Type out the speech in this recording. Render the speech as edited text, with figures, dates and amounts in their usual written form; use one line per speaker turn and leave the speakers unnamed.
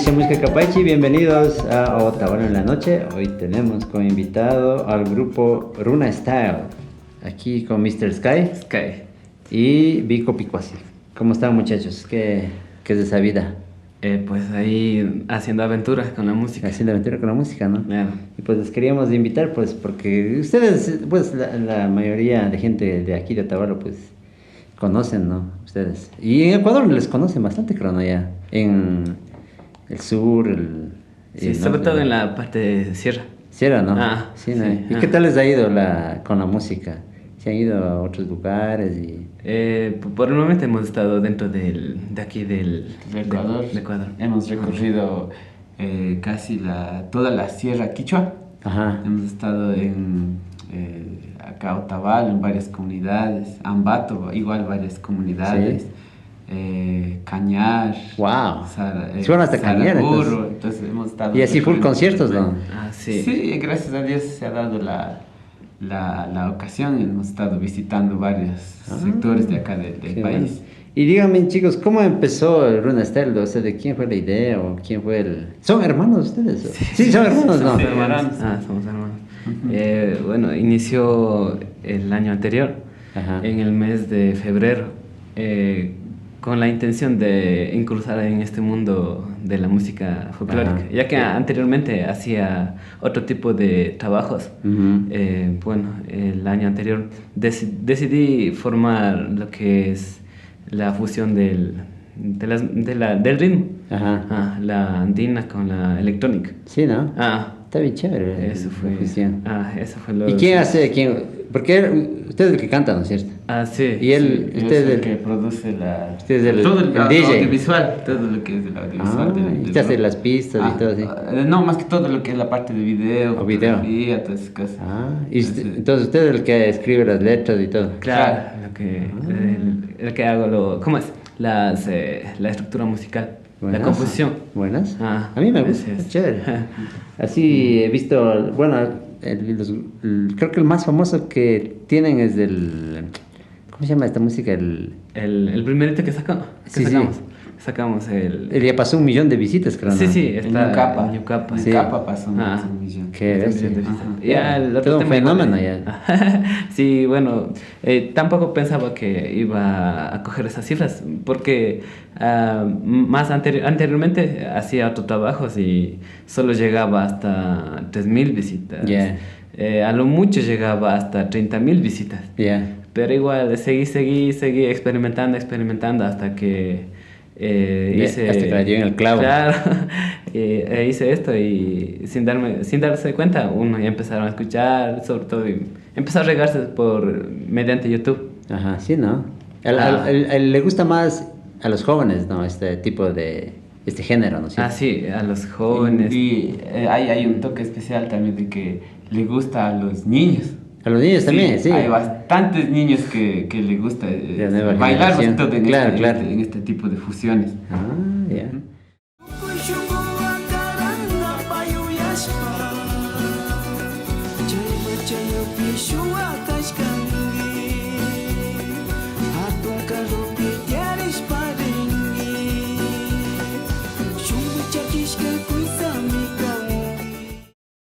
Inicia Música Capachi, bienvenidos a Otavala en la noche. Hoy tenemos como invitado al grupo Runa Style, aquí con Mr. Sky y Vico Picuasi. ¿Cómo están, muchachos? ¿Qué es de esa vida?
Pues ahí haciendo aventuras con la música.
Haciendo aventura con la música, ¿no?
Claro.
Y pues les queríamos invitar, pues, porque ustedes, pues, la mayoría de gente de aquí de Otavalo, pues, conocen, ¿no? Ustedes. Y en Ecuador les conocen bastante, creo, ¿no? Ya. En el sur,
Sí, sobre todo en la parte de sierra.
Sierra, ¿no?
Ah,
sí, ¿no?
sí.
¿Y qué tal les ha ido con la música? ¿Se han ido a otros lugares?
Por el momento hemos estado dentro de aquí
de Ecuador.
de Ecuador.
Hemos recorrido casi toda la Sierra Quichua.
Ajá.
Hemos estado acá Otavalo, en varias comunidades. Ambato, igual varias comunidades.
Sí.
Cañar.
Wow.
Sí,
fueron hasta Cañar,
entonces hemos estado.
Y así full
recorriendo
conciertos, ¿no?
Ah, sí.
Sí, gracias a Dios se ha dado la ocasión. Hemos estado visitando varios sectores de acá del
Qué
país.
bueno. Y díganme, chicos, ¿cómo empezó el Runa Style? O sea, ¿de quién fue la idea o quién fue el...? ¿Son hermanos ustedes? Sí, son hermanos, ¿no?
Sí, hermanos.
Somos hermanos. Bueno, inició el año anterior,
Ajá.
en el mes de febrero, con la intención de incursar en este mundo de la música folclórica,
Ajá.
ya que anteriormente hacía otro tipo de trabajos.
Ujú.
Bueno, el año anterior decidí formar lo que es la fusión del ritmo,
Ajá.
la andina con la electrónica.
Sí, ¿no?
Ah,
Está bien chévere.
eso
la
fue.
fusión.
Eso fue lo.
¿Y quién hace? Porque usted es el que canta, ¿no es cierto?
Sí.
Y él,
Sí,
usted
es
es
el que produce
usted es el
todo el
DJ.
audiovisual, todo lo que es el audiovisual.
Y usted hace las pistas y todo así.
No, más que todo lo que es la parte de video,
O video.
fotografía, todas esas cosas.
Entonces usted es el que escribe las letras y todo.
Claro, el que hago ¿cómo es? La estructura musical,
Buenas.
la composición.
Buenas.
Ah,
A mí me gusta,
así es.
es chévere. Así he visto, bueno, creo que el más famoso que tienen es ¿cómo se llama esta música?
El primerito que sacamos.
Sí,
Sacamos
Ya pasó 1 millón de visitas, creo, ¿no?
Sí,
El
está
Ñucapa.
el Ñucapa.
Sí.
Ñucapa pasó
Ah.
un millón.
Qué bestia.
Ya, el otro
Todo un
tema igual
fenómeno
es-
ya.
Sí, bueno, tampoco pensaba que iba a coger esas cifras, porque anteriormente hacía otros trabajos y solo llegaba hasta 3.000 visitas.
Ya.
A lo mucho llegaba hasta 30.000 visitas.
Ya.
Pero igual seguí experimentando hasta que hice...
Hasta que la dio en el clavo.
Claro, hice esto y sin darse cuenta, uno ya empezaron a escuchar, sobre todo, y empezó a regarse mediante YouTube.
Ajá, sí, ¿no? Le gusta más a los jóvenes, ¿no? Este tipo de género, ¿no es cierto?
Sí, a los jóvenes.
Y hay un toque especial también de que le gusta a los niños.
A los niños también, sí.
Hay bastantes niños que le gusta
De nueva
bailar
generación.
más que todo
Claro.
en este tipo de fusiones.
Ya.